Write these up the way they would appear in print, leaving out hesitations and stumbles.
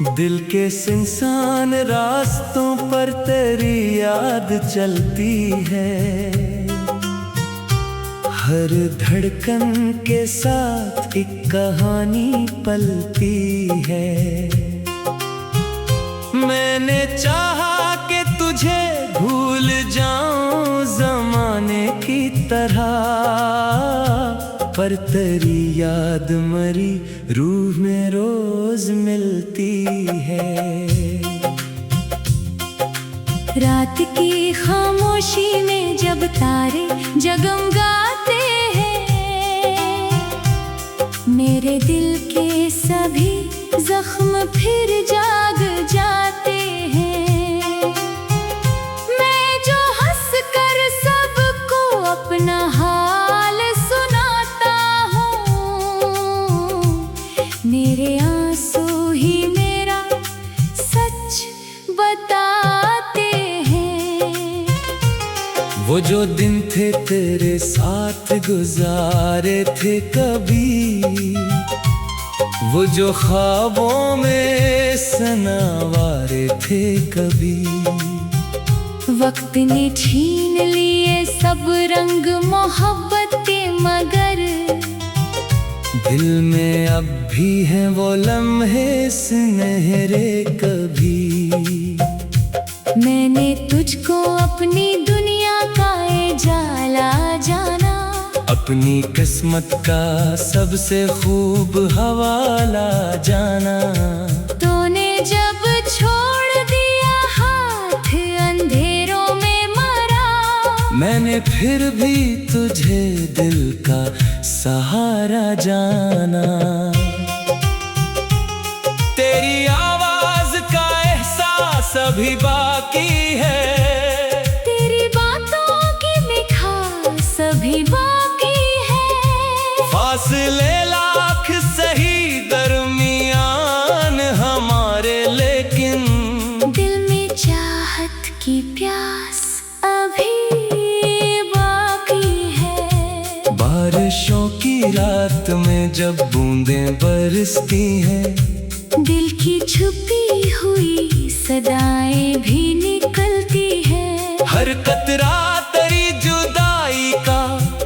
दिल के सुनसान रास्तों पर तेरी याद चलती है। हर धड़कन के साथ एक कहानी पलती है। मैंने चाहा कि तुझे भूल जाऊं ज़माने की तरह, पर तेरी याद मरी रूह में रोज मिलती है। रात की खामोशी में जब तारे जगमगाते हैं, मेरे दिल के सभी जख्म फिर जाग जाते हैं। मैं जो हंस कर सबको अपना हाल सुनाता हूँ, मेरे आंसू ही मेरा सच बताते हैं। वो जो दिन थे तेरे साथ गुजारे थे कभी, वो जो ख्वाबों में सनावारे थे कभी। वक्त ने छीन लिए सब रंग मोहब्बत के, मगर दिल में अब भी हैं वो लम्हे सुनहरे कभी। मैंने तुझको अपनी दुनिया का उजाला जाना, अपनी किस्मत का सबसे खूब हवाला जाना। तूने जब छोड़ दिया हाथ अंधेरों में मरा, मैंने फिर भी तुझे दिल का सहारा जाना। तेरी आवाज का एहसास अभी बाकी है, तेरी बातों की मिठास अभी बाकी है। फासले लाख सही दरमियान हमारे, लेकिन दिल में चाहत की प्यास अभी बाकी है। बारिशों की रात में जब बूंदें बरसती हैं, दिल की छुपी हुई सदाएं भी निकलती हैं। हर कतरा तेरी जुदाई का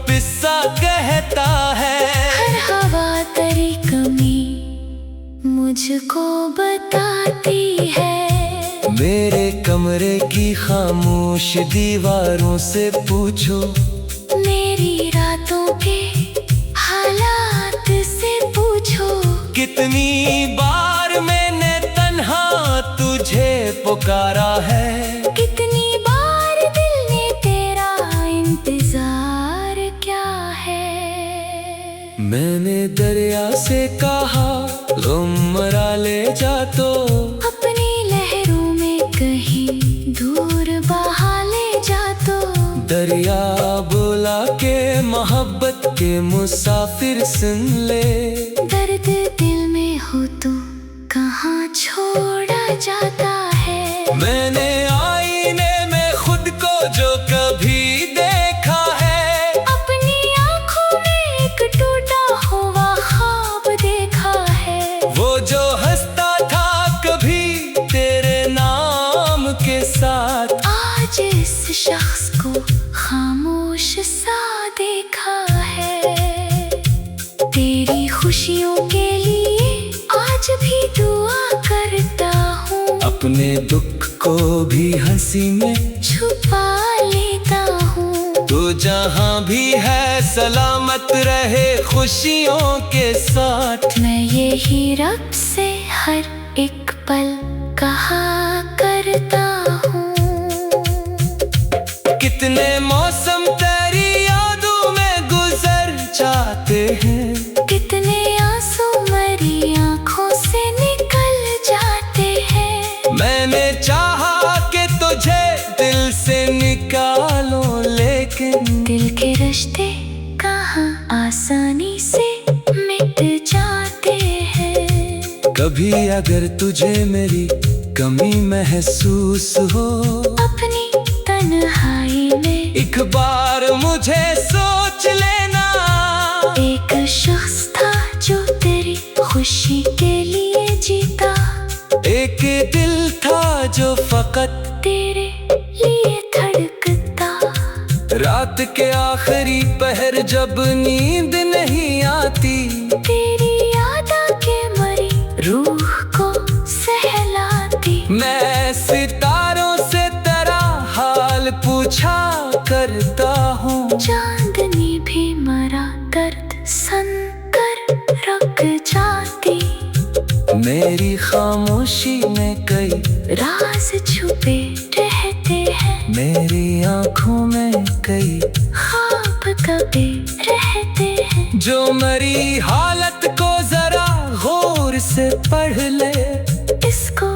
किस्सा कहता है। हर हवा तेरी कमी मुझको बताती है। मेरे कमरे की खामोश दीवारों से पूछो, मेरी रातों के हालात से पूछो। कितनी बार मैंने तन्हा तुझे पुकारा है, कितनी बार दिल ने तेरा इंतजार क्या है। मैंने दरिया से कहा तुम मरा ले जा, तो अपनी लहरों में कहीं दूर बहा ले जा। तो दरिया बोला के मोहब्बत के मुसाफिर सुन ले। दर्द दिल में हो तो कहाँ छोड़ा जाता है। मैंने आईने में खुद को जो कभी देखा है, अपनी आँखों में एक टूटा हुआ ख्वाब देखा है। वो जो हंसता था कभी तेरे नाम के साथ, आज इस शख्स को खामोश सा देखा है। तेरी खुशियों के लिए आज भी दुआ करता हूँ, अपने दुख को भी हंसी में छुपा लेता हूँ। तू जहाँ भी है सलामत रहे खुशियों के साथ। मैं यही रब से हर एक पल कहा करता हूँ। कितने मौसम तेरी यादों में गुजर जाते हैं, कितने आंसू मेरी आँखों से निकल जाते हैं। मैंने चाहा कि तुझे दिल से निकालो, लेकिन दिल के रिश्ते कहाँ आसानी से मिट जाते हैं। कभी अगर तुझे मेरी कमी महसूस हो, अपनी तन्हाई में एक बार मुझे सोच लेना। एक शख्स था जो तेरी खुशी के लिए जीता, मोहब्बत तेरे लिए धड़कता। रात के आखिरी पहर जब नींद नहीं आती, तेरी याद आके मरी रूह को सहलाती। मैं सितारों से तेरा हाल पूछा करता हूँ। चांदनी भी मरा दर्द सन कर रख जाती। मेरी खामोशी में कई राज छुपे रहते हैं। मेरी आंखों में कई ख्वाब कभी रहते हैं। जो मेरी हालत को जरा गौर से पढ़ ले, इसको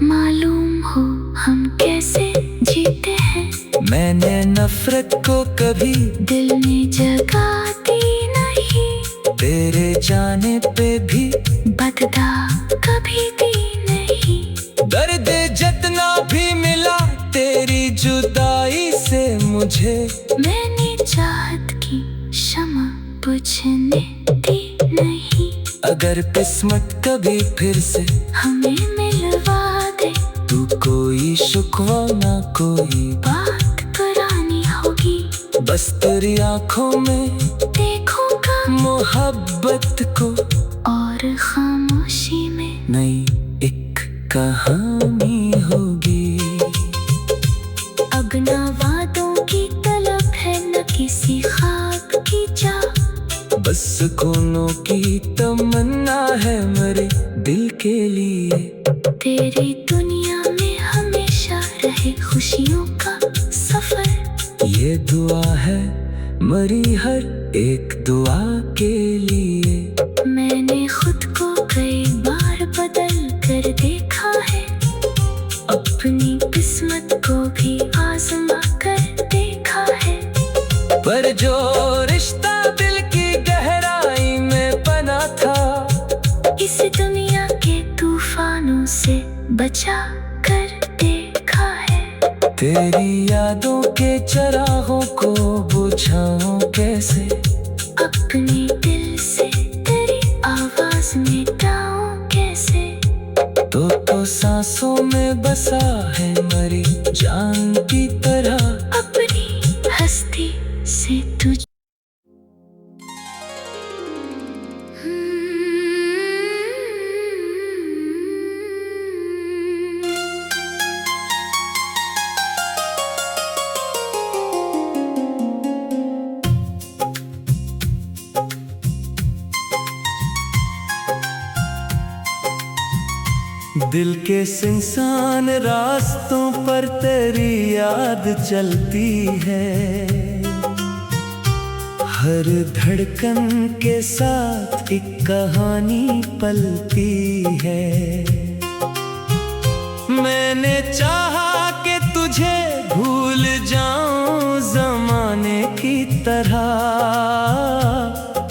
मालूम हो हम कैसे जीते हैं। मैंने नफरत को कभी दिल में जगा दी नहीं। तेरे जाने पे भी बदला कभी दी नहीं। दर्द जितना भी मिला तेरी जुदाई से मुझे, मैंने चाहत की शमा बुझने दी नहीं। अगर किस्मत कभी फिर से हमें मिलवा दे, तू कोई शुक्वा ना कोई बात पुरानी होगी। बस तेरी आंखों में देखूंगा मोहब्बत को, और खामोशी में नई एक कहानी होगी। अब न वादों की तलब है न किसी ख्वाब की चाह। बस सुकूनों की तमन्ना है मेरे दिल के लिए। तेरी दुनिया में हमेशा रहे खुशियों का सफर। ये दुआ है मरी हर एक दुआ के लिए। मैंने खुद को कई बार बदल कर देखा है। अपनी किस्मत को भी आजमा कर देखा है। पर जो रिश्ता दिल की गहराई में बना था, इस दुनिया के तूफानों से बचा कर देखा है। तेरी यादों के चरागों को बुझाऊं कैसे, अपने दिल से तेरी आवाज मिटाऊं कैसे। तो सांसों में बसा है मरी जान की तरह। अपनी हस्ती से तुझ दिल के सुनसान रास्तों पर तेरी याद चलती है। हर धड़कन के साथ एक कहानी पलती है। मैंने चाहा कि तुझे भूल जाऊं जमाने की तरह,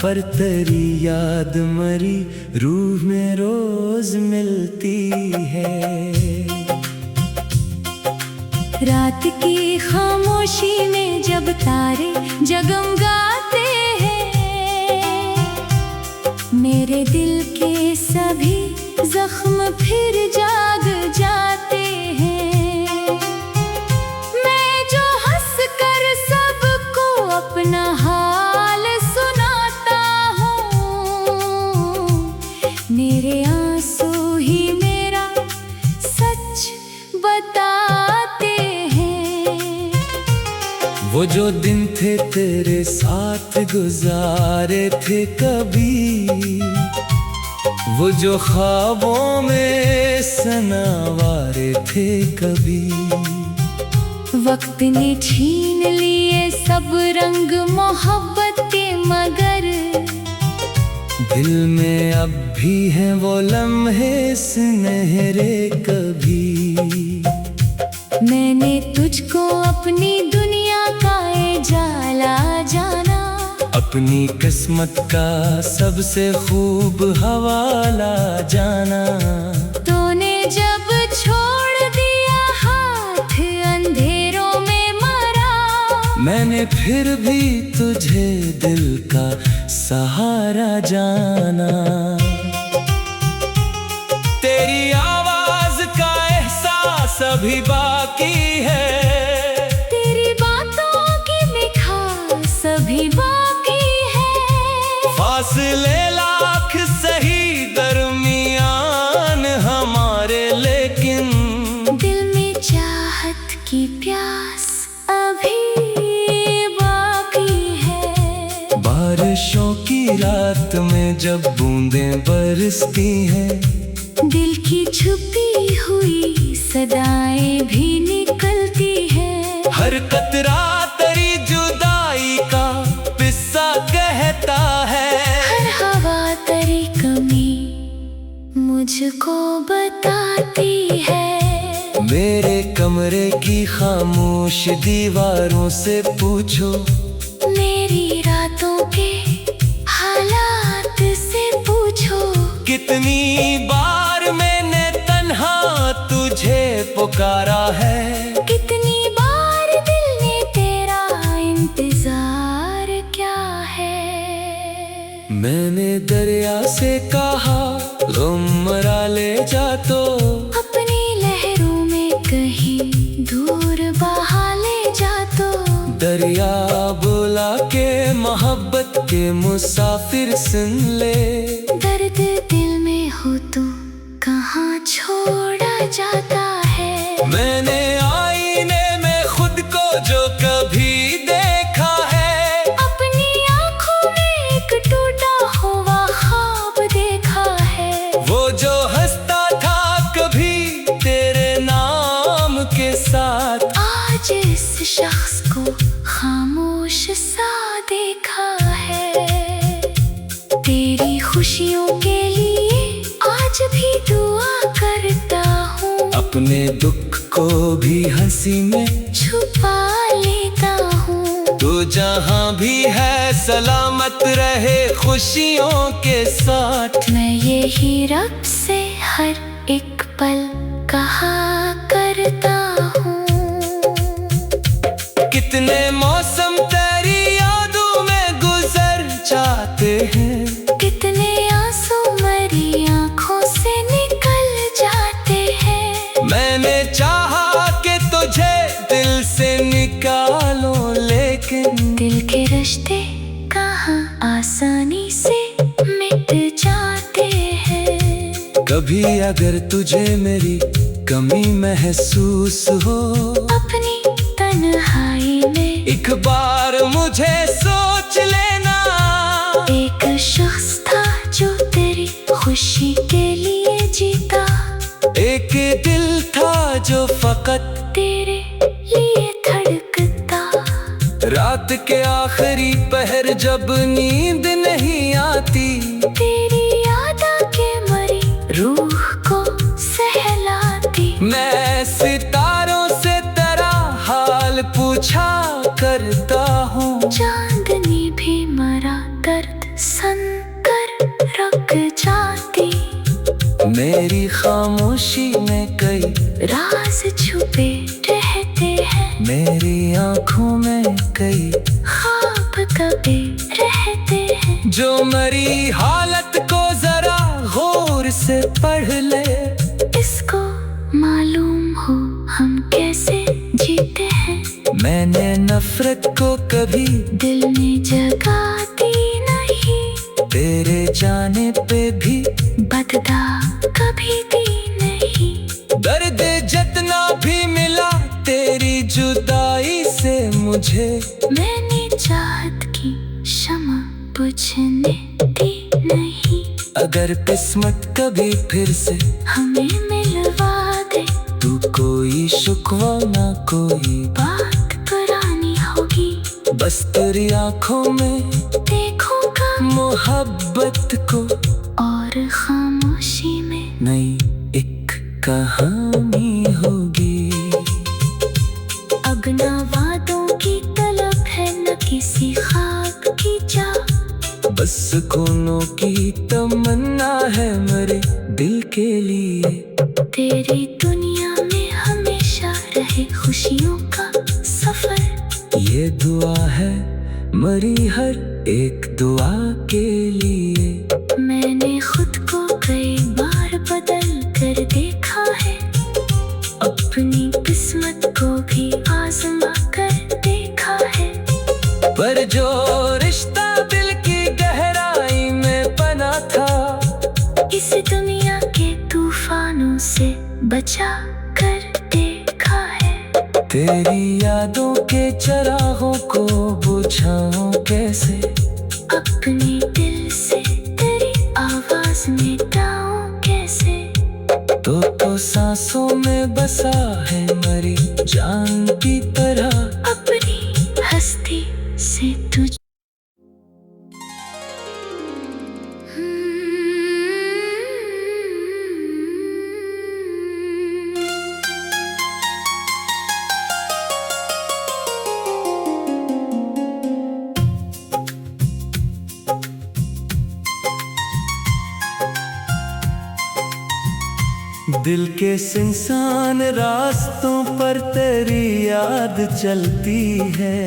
पर तेरी याद मरी रूह में रोज मिलती है। रात की खामोशी में जब तारे जगमगाते हैं, मेरे दिल के सभी जख्म फिर जाग जाते हैं। मैं जो हंस कर सबको अपना हाल सुनाता हूँ, मेरे आंसू ही मेरा सच बताते हैं। वो जो दिन थे तेरे साथ गुजारे थे कभी, वो जो ख्वाबों में सनावारे थे कभी। वक्त ने छीन लिए सब रंग मोहब्बत के, मगर दिल में अब भी हैं वो लम्हे सुनहरे कभी। मैंने तुझको अपनी दुनिया का जाला जाना, अपनी किस्मत का सबसे खूब हवाला जाना। तूने जब छोड़ दिया हाथ अंधेरों में मरा, मैंने फिर भी तुझे दिल का सहारा जाना। तेरी आवाज का एहसास अभी बाकी है। तेरी बातों की मिठास अभी बाकी है। फासले लाख सही दरमियान हमारे, लेकिन दिल में चाहत की प्यास अभी बाकी है। बारिशों की रात में जब बूंदें बरसती हैं, दिल की छुपी हुई सदाएं भी निकलती है। हर कतरा तेरी जुदाई का किस्सा कहता है। हर हवा तेरी कमी मुझको बताती है। मेरे कमरे की खामोश दीवारों से पूछो, मेरी रातों के हालात से पूछो। कितनी बार मैंने तन्हा तुझे पुकारा है। कितनी बार दिल ने तेरा इंतजार क्या है। मैंने दरिया से कहा गम मरा ले जा, तो अपनी लहरों में कहीं दूर बहा ले जा। तो दरिया बोला के मोहब्बत के मुसाफिर सुन ले। दर्द दिल में हो तो कहाँ छोड़ा जाता है। मैंने आईने में खुद को जो कभी देखा है, अपनी आँखों में एक टूटा हुआ ख्वाब देखा है। वो जो हंसता था कभी तेरे नाम के साथ, आज इस शख्स को खामोश सा देखा है। तेरी खुशियों के लिए आज भी दुआ करता हूँ। अपने दुख को भी हंसी में छुपा लेता हूँ। तू जहाँ भी है सलामत रहे खुशियों के साथ। मैं यही रब से हर एक पल कहा करता हूँ। कितने मौसम तेरी यादों में गुजर जाते हैं। कितने आंसू मेरी आँखों से निकल जाते हैं। मैंने चाहा कि तुझे दिल से निकालो, लेकिन दिल के रिश्ते कहाँ आसानी से मिट जाते हैं। कभी अगर तुझे मेरी कमी महसूस हो, अपनी तन्हाई में एक बार मुझे सोच लेना। एक शख्स था जो तेरी खुशी के लिए जीता। एक दिल था जो फकत तेरे लिए धड़कता। रात के आखिरी पहर जब नींद नहीं आती, तेरी याद आके मरी रूह को सहलाती। मैं सितारों से तेरा हाल पूछा करता हूँ। चांदनी भी मरा दर्द सन कर रख जाती। मेरी खामोशी में कई राज छुपे रहते हैं। मेरी आंखों में कई ख्वाब कभी रहते हैं। जो मेरी हालत को जरा गौर से पढ़ ले। इसको मालूम हो हम कैसे जीते हैं। मैंने नफरत को कभी दिल में जगा दी नहीं। तेरे जाने पे भी बददा कभी दी नहीं। दर्द जितना भी मिला तेरी जुदाई से मुझे, मैंने चाहत की शमा बुझने दी नहीं। अगर किस्मत कभी फिर से हमें मिलवा दे, तू कोई शुक्वा ना कोई बात पुरानी होगी। बस तेरी आंखों में देखूंगा मोहब्बत को, और खामोशी में नई एक कहानी होगी। अब न वादों की तलब है न किसी ख्वाब की चाह। बस सुकूनों की तमन्ना है मेरे दिल के लिए। तेरी दुनिया में हमेशा रहे खुशियों का सफर। ये दुआ है मरी हर एक दुआ के लिए। मैंने खुद को कई बार बदल कर देखा है। अपनी जा कर देखा है। तेरी यादों के चरागों को बुझाऊं कैसे, अपने दिल से तेरी आवाज मिटाऊं कैसे। तो सांसों में बसा है मरी जान की तरह, अपनी हस्ती से तुझ दिल के सुनसान रास्तों पर तेरी याद चलती है।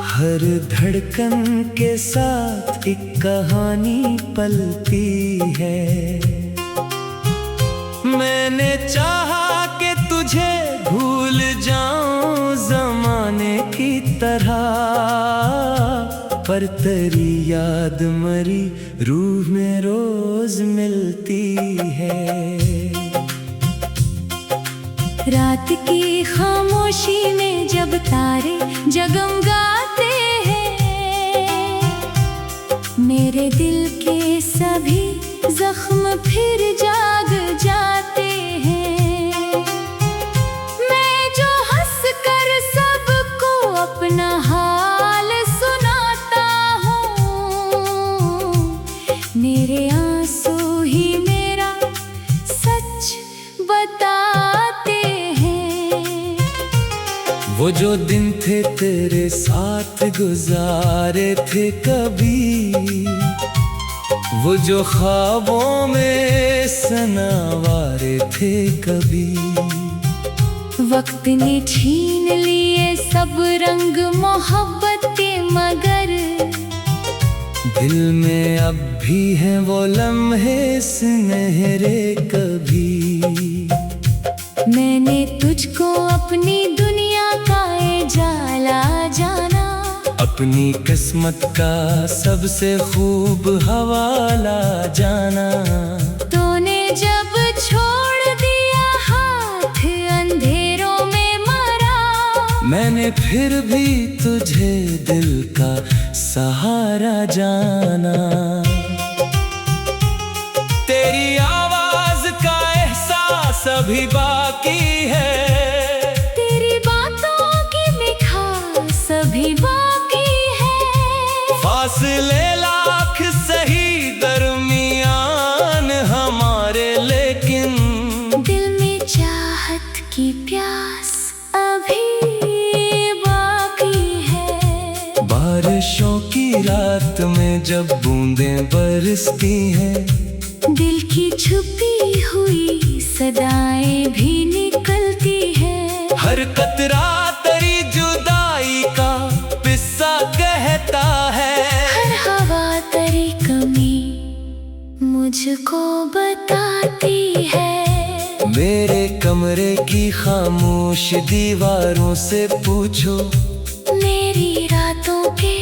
हर धड़कन के साथ एक कहानी पलती है। मैंने चाहा कि तुझे भूल जाऊं ज़माने की तरह, पर तेरी याद मरी रूह में रोज मिलती है। रात की खामोशी में जब तारे जगमगाते हैं, मेरे दिल के सभी जख्म फिर जाग जाते हैं। मैं जो हंस कर सबको अपना हाल सुनाता हूँ, मेरे आंसू ही मेरा सच बताते हैं। वो जो दिन थे तेरे साथ गुजारे थे कभी, वो जो ख्वाबों में सनावारे थे कभी। वक्त ने छीन लिए सब रंग मोहब्बत के, मगर दिल में अब भी हैं वो लम्हे सुनहरे कभी। मैंने तुझको अपनी दुनिया का उजाला जाना, अपनी किस्मत का सबसे खूब हवाला जाना। तूने जब छोड़ दिया हाथ अंधेरों में मरा, मैंने फिर भी तुझे दिल का सहारा जाना। तेरी आवाज का एहसास अभी बाकी है, तेरी बातों की मिठास अभी बाकी है। फासले लाख सही दरमियान हमारे, लेकिन दिल में चाहत की प्यास अभी बाकी है। बारिशों की रात में जब बूंदें बरसती हैं, दिल की छुपी हुई सदाएं भी निकलती हैं। हर कतरा तेरी जुदाई का किस्सा कहता है। हर हवा तेरी कमी मुझको बताती है। मेरे कमरे की खामोश दीवारों से पूछो, मेरी रातों के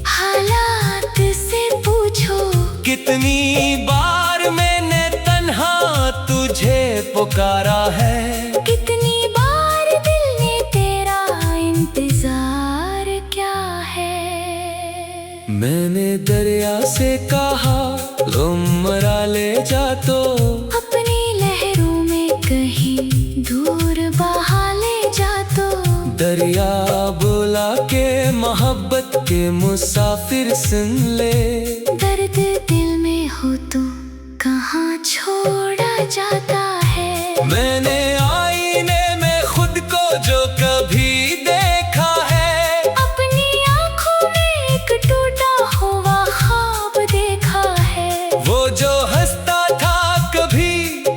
हालात से पूछो। कितनी बार मैंने तन्हा तुझे पुकारा है, कितनी बार दिल ने तेरा इंतजार क्या है। मैंने दरिया से कहा तुम मरा ले जा, तो अपनी लहरों में कहीं दूर बहा ले जा। तो दरिया बोला के मोहब्बत के मुसाफिर सुन ले। दर्द दिल में हो तो कहाँ छोड़ा जाता है। मैंने आईने में खुद को जो कभी देखा है, अपनी आँखों में एक टूटा हुआ ख्वाब देखा है। वो जो हंसता था कभी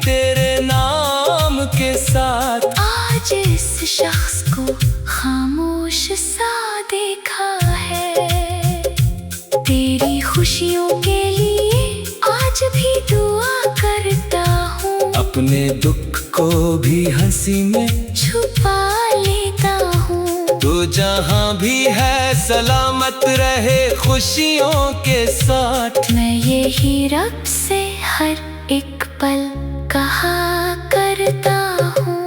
तेरे नाम के साथ, आज इस शख्स को खामोश सा देखा है। तेरी खुशियों के लिए आज भी दुआ करता हूँ, अपने दुख को भी हंसी में छुपा लेता हूँ। तो जहाँ भी है सलामत रहे खुशियों के साथ। मैं यही रब से हर एक पल कहा करता हूँ।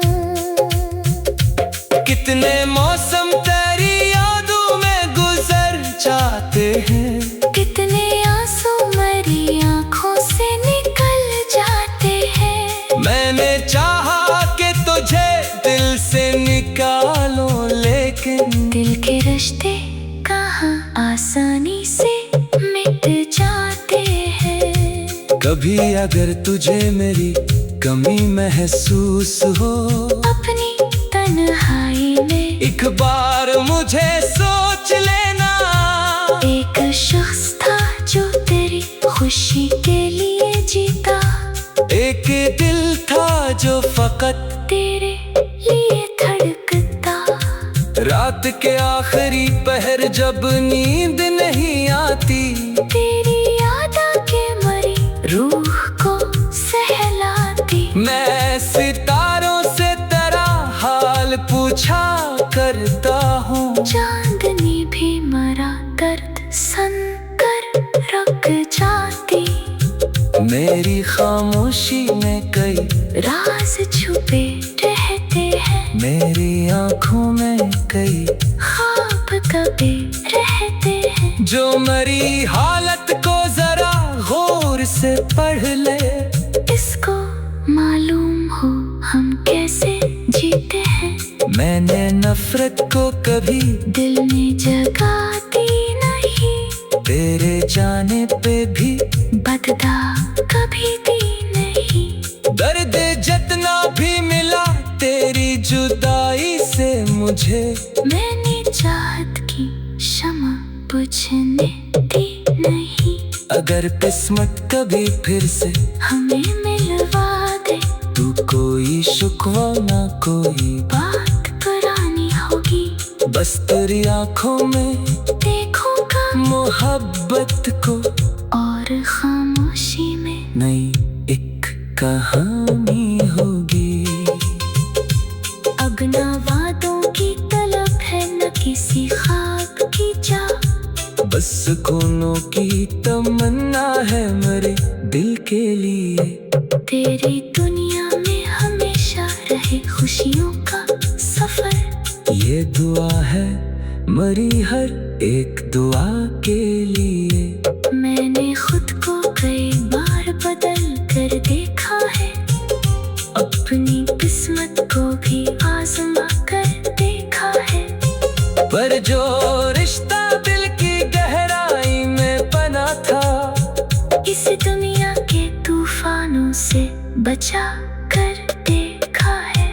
कितने मौसम तेरी यादों में गुजर जाते हैं, कितने आंसू मेरी आंखों से निकल जाते हैं। मैंने चाहा कि तुझे दिल से निकालो, लेकिन दिल के रिश्ते कहाँ आसानी से मिट जाते हैं। कभी अगर तुझे मेरी कमी महसूस हो, अपनी तन्हाई में एक बार मुझे सोच लेना। एक शख्स था जो तेरी खुशी के लिए जीता, एक दिल था जो फकत तेरे लिए धड़कता। रात के आखिरी पहर जब नींद नहीं आती, तेरी याद आके मरी रूह को सहलाती। मैं सितारों से तेरा हाल पूछा करता हूँ। चांदनी भी मरा दर्द सन कर रख जाती। मेरी खामोशी में कई राज छुपे रहते हैं, मेरी आंखों में कई ख्वाब कभी रहते हैं। जो मेरी हालत को जरा गौर से पढ़ ले, इसको मालूम हो हम कैसे जीते हैं। मैंने नफरत को कभी दिल में जगा दी नहीं, तेरे जाने पे भी बदला कभी दी नहीं। दर्द जितना भी मिला तेरी जुदाई से मुझे, मैंने चाहत की शमा बुझने दी नहीं। अगर किस्मत कभी फिर से हमें मिलवा दे, तू कोई शुक्वा ना कोई बात पुरानी होगी। बस तेरी आंखों में देखूंगा मोहब्बत को, और खामोशी में नई एक कहानी होगी। अब न वादों की तलब है, न किसी ख्वाब की चाह। बस सुकूनों की तमन्ना है मेरे दिल के लिए। तेरी दुनिया में हमेशा रहे खुशियों का सफर। ये दुआ है मरी हर एक दुआ के लिए। मैंने खुद को कई बार बदल कर देखा है, अपनी किस्मत को भी आजमा कर देखा है। पर जो रिश्ता दिल की गहराई में बना था, इस दुनिया के तूफानों से बचा कर देखा है।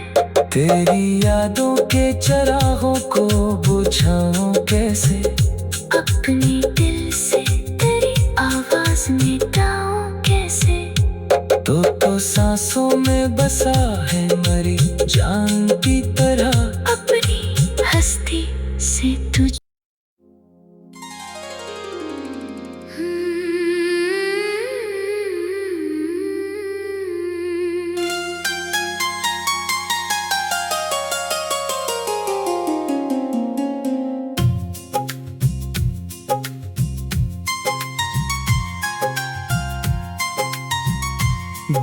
तेरी यादों के चरागों को बुझाऊं कैसे, अपने दिल से तेरी आवाज मिटाऊं कैसे। तो सांसों में बसा है मरी जान की तरह, अपनी हस्ती से तुझ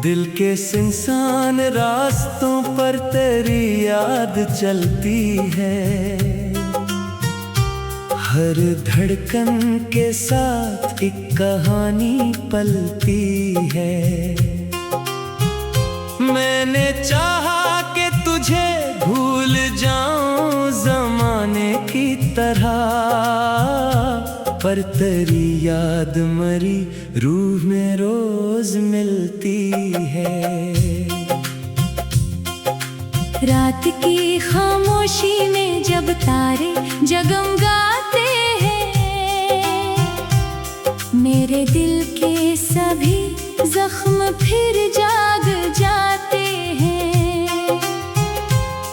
दिल के सुनसान रास्तों पर तेरी याद चलती है। हर धड़कन के साथ एक कहानी पलती है। मैंने चाहा कि तुझे भूल जाऊं जमाने की तरह, पर तेरी याद मरी रूह में रोज मिलती है। रात की खामोशी में जब तारे जगमगाते हैं, मेरे दिल के सभी जख्म फिर जाग जाते हैं।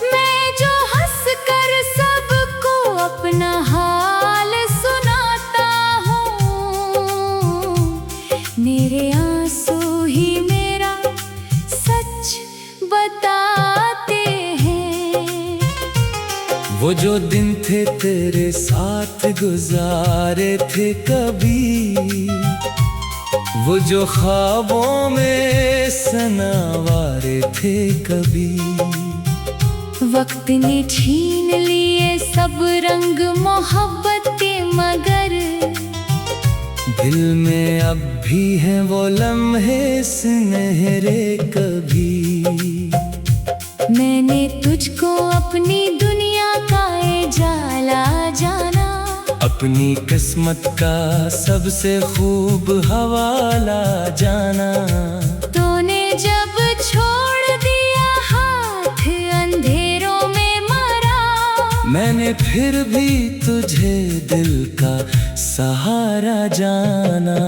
मैं जो हंस कर सबको अपना हाल सुनाता हूँ, मेरे आंसू ही मेरा सच बताते हैं। वो जो दिन थे तेरे साथ गुजारे थे कभी, वो जो ख्वाबों में सनावारे थे कभी, वक्त ने छीन लिए सब रंग मोहब्बत के, मगर दिल में अब भी हैं वो लम्हे सुनहरे कभी। मैंने तुझको अपनी दुनिया का उजाला जाना, अपनी किस्मत का सबसे खूब हवाला जाना। तूने जब छोड़ दिया हाथ अंधेरों में मरा, मैंने फिर भी तुझे दिल का सहारा जाना।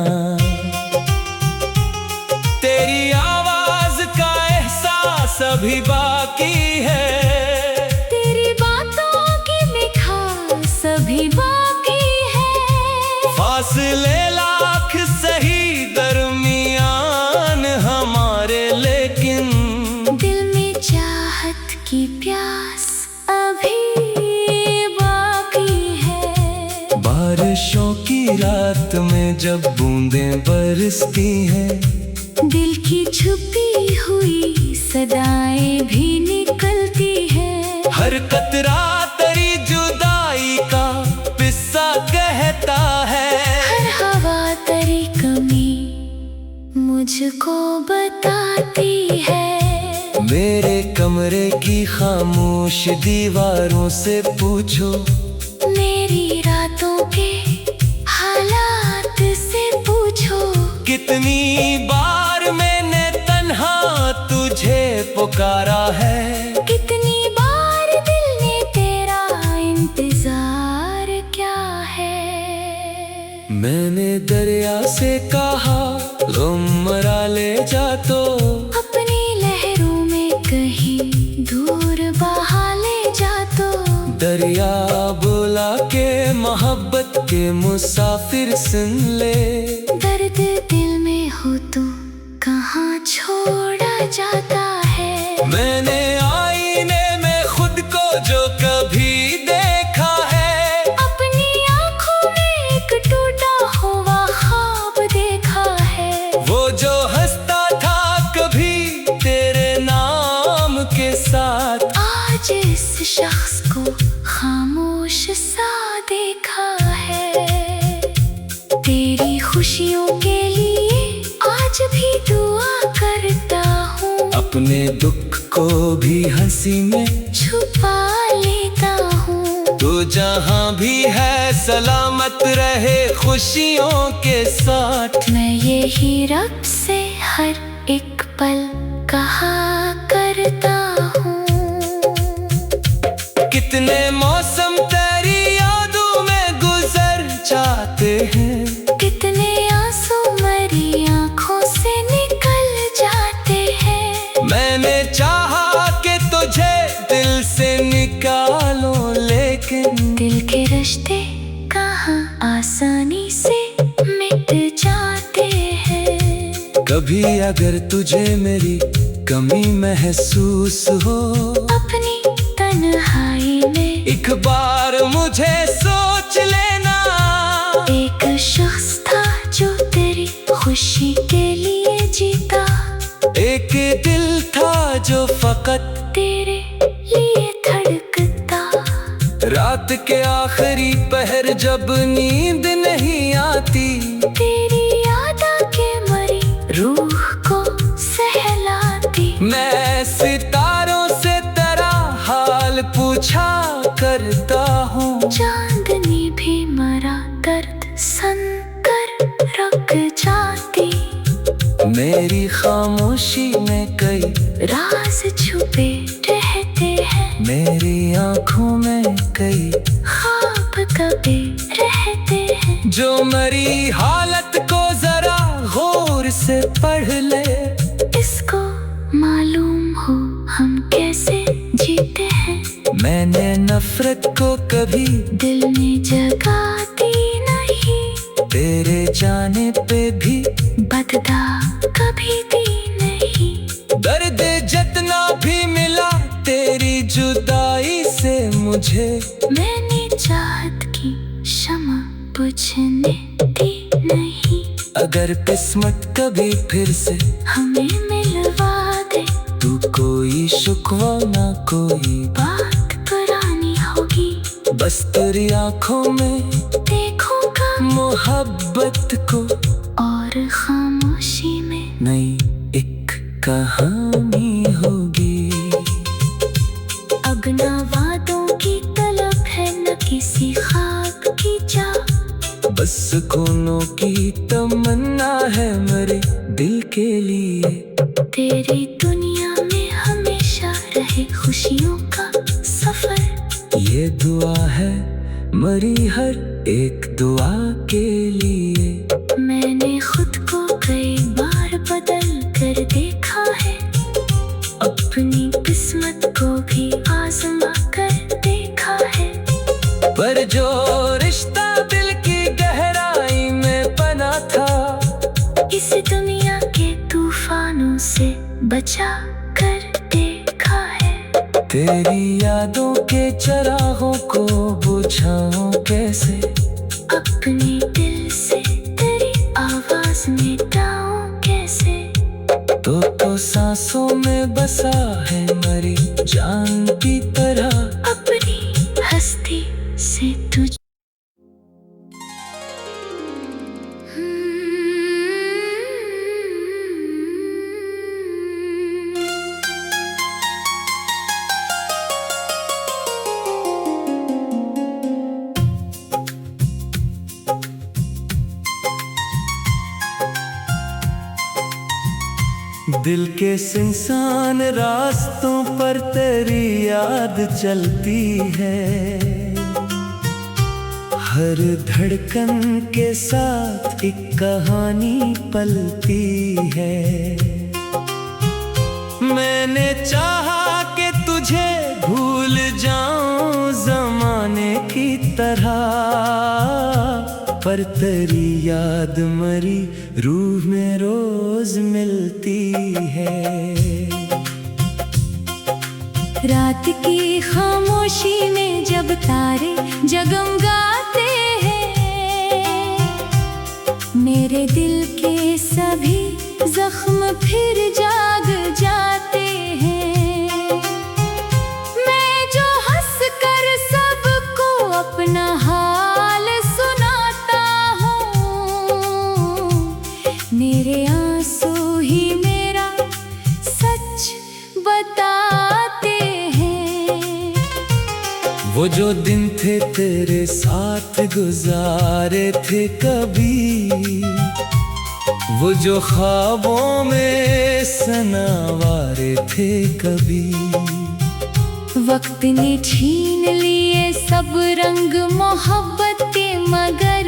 तेरी आवाज का एहसास अभी बाकी है, तेरी बातों की मिठास अभी बाकी है। फासले लाख सही दरमियान हमारे, लेकिन दिल में चाहत की प्यास अभी बाकी है। बारिशों की रात में जब बूंदें बरसती हैं, दिल की छुपी हुई सदाएं भी निकलती है। हर कतरा तेरी जुदाई का किस्सा कहता है, हर हवा तेरी कमी मुझको बताती है। मेरे कमरे की खामोश दीवारों से पूछो, मेरी रातों के हालात से पूछो। कितनी बार मैंने तन्हा तुझे पुकारा है, कितनी बार दिल ने तेरा इंतजार क्या है। मैंने दरिया से कहा गम मरा ले जा, तो अपनी लहरों में कहीं दूर बहा ले जा। तो दरिया बुला के मोहब्बत के मुसाफिर सुन ले। दर्द दिल में हो तो कहाँ छोड़ा जाता है। मैंने आईने में खुद को जो कभी देखा है, अपनी आँखों में एक टूटा हुआ ख्वाब देखा है। वो जो हंसता था कभी तेरे नाम के साथ, आज इस शख्स को खामोश सा देखा है। तेरी खुशियों के लिए आज भी दुआ करता हूँ, अपने दुख को भी हंसी में छुपा लेता हूँ। तू जहाँ भी है सलामत रहे खुशियों के साथ। मैं यही रब से हर एक पल कहा करता हूँ। कितने मौसम तेरी यादों में गुजर जाते हैं, कितने आंसू मेरी आँखों से निकल जाते हैं। मैंने चाहा कि तुझे दिल से निकालो, लेकिन दिल के रिश्ते कहाँ आसानी से मिट जाते हैं। कभी अगर तुझे मेरी कमी महसूस हो, अपनी तन्हाई में एक बार मुझे सोच लेना। एक शख्स था जो तेरी खुशी के लिए जीता, एक दिल था जो फकत तेरे लिए धड़कता। रात के आखिरी पहर जब नींद नहीं आती, तेरी याद आके मरी रूह को सहलाती। मैं सितारों से तेरा हाल पूछा करता हूँ। चांदनी भी मरा दर्द सन कर रख जाती। मेरी खामोशी में कई राज छुपे रहते हैं, मेरी आँखों में कई ख्वाब कभी रहते हैं। जो मेरी हालत को जरा गौर से पढ़ ले, इसको मालूम हो हम कैसे जीते हैं। मैंने नफरत को कभी दिल में जगाती नहीं, तेरे जाने पे भी बदला कभी भी नहीं। दर्द जितना भी मिला तेरी जुदाई से मुझे, मैंने चाहत की शमा बुझने दी नहीं। अगर किस्मत कभी फिर से हमें मिलवा दे, तू कोई शुक्वा ना कोई बात पुरानी होगी, बस तेरी आंखों में देखूंगा मोहब्बत को और खामोशी में नई एक कहानी होगी। अब ना वादों की तलब है, न किसी ख्वाब की चाह, बस सुकूनों की तमन्ना है मेरे दिल के लिए। तेरी दुनिया में हमेशा रहे खुशियों का सफर, ये दुआ है मरी हर एक दुआ के लिए। मैंने खुद को कई बार बदल कर देखा है, अपनी किस्मत को भी आजमा कर देखा है, पर जो रिश्ता दिल की गहराई में बना था, इस दुनिया के तूफानों से बचा कर देखा है। तेरी यादों के चरागों को बुझाऊं कैसे, अपने दिल से तेरी आवाज मिटाऊं कैसे, तो सांसों में बसा है मरी जान की तरह, अपनी हस्ती से तुझ दिल के सुनसान रास्तों पर तेरी याद चलती है, हर धड़कन के साथ एक कहानी पलती है। मैंने चाहा कि तुझे भूल जाऊं जमाने की तरह, पर तेरी याद मरी रूह में रोज मिलती है। रात की खामोशी में जब तारे जगमगाते हैं, मेरे दिल के सभी जख्म फिर जाग जाते हैं। मैं जो हंस कर सबको अपना हाल सुनाता हूँ, मेरे आंसू ही मेरा सच बताते हैं। वो जो दिन थे तेरे साथ गुजारे थे कभी, वो जो ख्वाबों में सनावारे थे कभी, वक्त ने छीन लिए सब रंग मोहब्बत के, मगर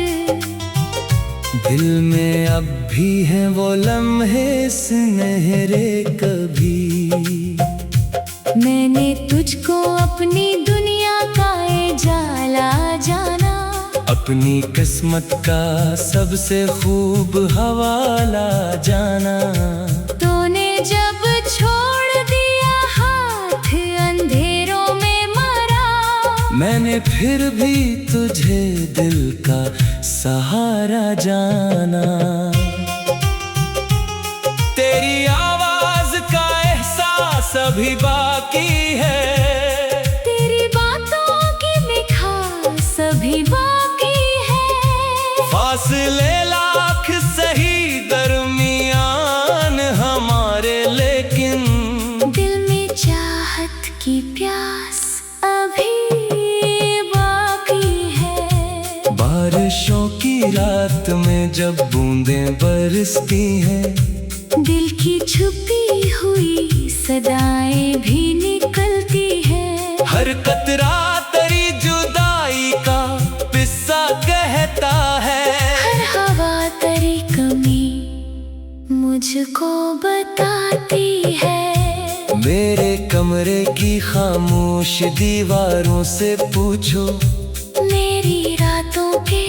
दिल में अब भी हैं वो लम्हे सुनहरे कभी। मैंने तुझको अपनी दुनिया का उजाला जाना, अपनी किस्मत का सबसे खूब हवाला जाना। तूने जब छोड़ दिया हाथ अंधेरों में मरा, मैंने फिर भी तुझे दिल का सहारा जाना। तेरी आवाज का एहसास अभी बाकी है, तेरी बातों की मिठास अभी बाकी है। फासले लाख सही दरमियान हमारे, लेकिन दिल में चाहत की प्यास अभी बाकी है। बारिशों की रात में जब बूंदें बरसती हैं, दिल की छुपी हुई सदाएं भी निकलती है। हर कतरा तेरी जुदाई का किस्सा कहता है, हर हवा तेरी कमी मुझको बताती है। मेरे कमरे की खामोश दीवारों से पूछो, मेरी रातों के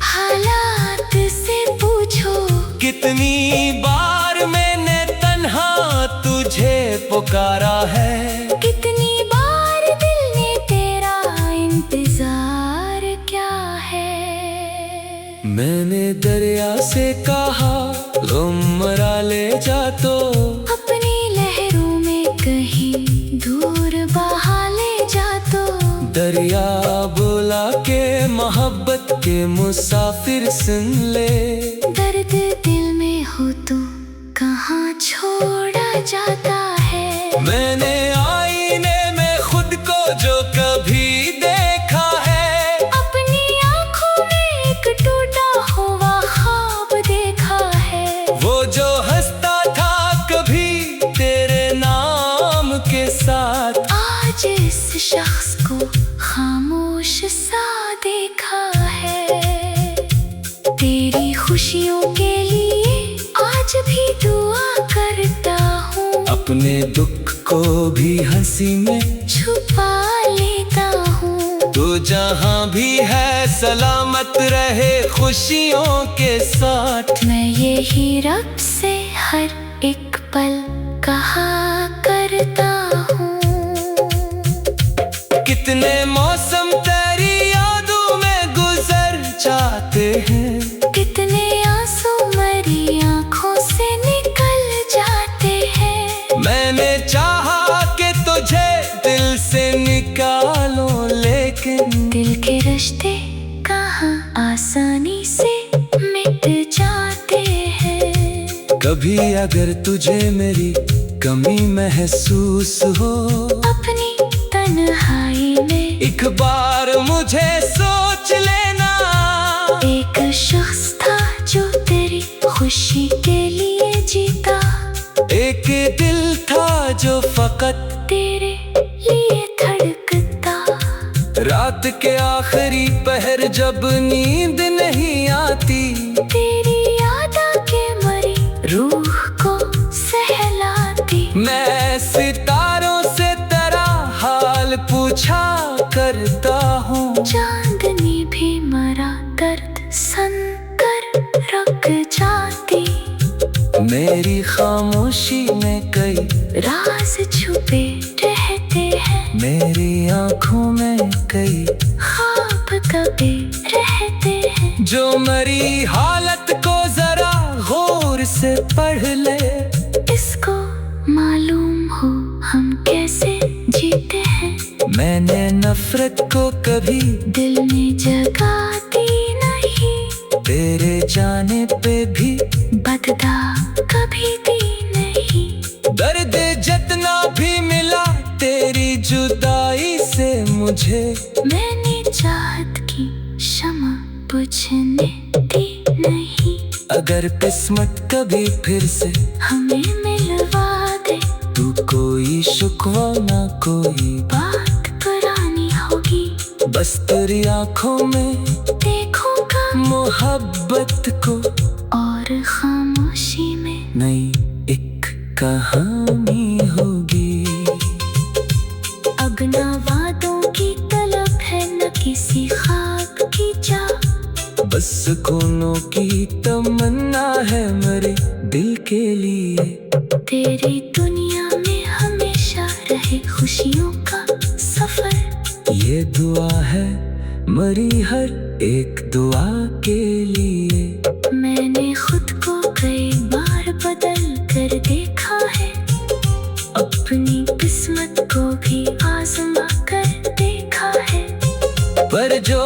हालात से पूछो। कितनी बार मैंने तन्हा तुझे पुकारा है, कितनी बार दिल ने तेरा इंतजार क्या है। मैंने दरिया से कहा लो मरा ले जा तो, अपनी लहरों में कहीं दूर बहा ले जा तो। दरिया बोला के मोहब्बत के मुसाफिर सुन ले, दर्द दिल में हो तो कहाँ छोड़ा जाता है। मैंने आईने में खुद को जो कभी देखा है, अपनी आँखों में एक टूटा हुआ ख्वाब देखा है। वो जो हंसता था कभी तेरे नाम के साथ, आज इस शख्स को खामोश सा देखा है। तेरी खुशियों के लिए आज भी दुआ करता हूँ, अपने दुख को भी हंसी में छुपा लेता हूँ। तू जहाँ भी है सलामत रहे खुशियों के साथ। मैं यही रब से हर एक पल कहा करता हूँ। कितने मौसम तेरी यादों में गुजर जाते हैं, कितने आंसू मेरी आँखों से निकल जाते हैं। मैंने चाहा कि तुझे दिल से निकालो, लेकिन दिल के रिश्ते कहाँ आसानी से मिट जाते हैं। कभी अगर तुझे मेरी कमी महसूस हो, अपनी तन्हाई में एक बार मुझे सोच लेना। एक शख्स था जो तेरी खुशी के लिए जीता, एक दिल था जो फकत तेरे लिए धड़कता। रात के आखिरी पहर जब नींद नहीं आती, तेरी याद आके मरी रूह को सहलाती। मैं सितारों से तेरा हाल पूछा करता हूँ। चांदनी भी मरा दर्द सन कर रख जाती। मेरी खामोशी में कई राज छुपे रहते हैं, मेरी आँखों में कई ख्वाब कभी रहते हैं। जो मेरी हालत को जरा गौर से पढ़ ले, इसको मालूम हो हम कैसे जीते हैं। मैंने नफरत को कभी दिल में जगा दी नहीं, तेरे जाने पे भी बदला कभी दी नहीं। दर्द जितना भी मिला तेरी जुदाई से मुझे, मैंने चाहत की शमा बुझने दी नहीं। अगर किस्मत कभी फिर से हमें मिलवा दे, तू कोई शुक्वा ना कोई बात पुरानी होगी। बस तेरी आँखों में देखूंगा मोहब्बत को, और खामोशी में नई एक कहानी होगी। अब न वादों की तलब है न किसी ख्वाब की चाह, बस सुकूनों की तमन्ना है मेरे दिल के लिए। तेरी दुनिया में हमेशा रहे खुशियों का सफर। ये दुआ है मरी हर एक दुआ के लिए। मैंने खुद को कई बार बदल कर देखा है, अपनी किस्मत को भी आजमा कर देखा है। पर जो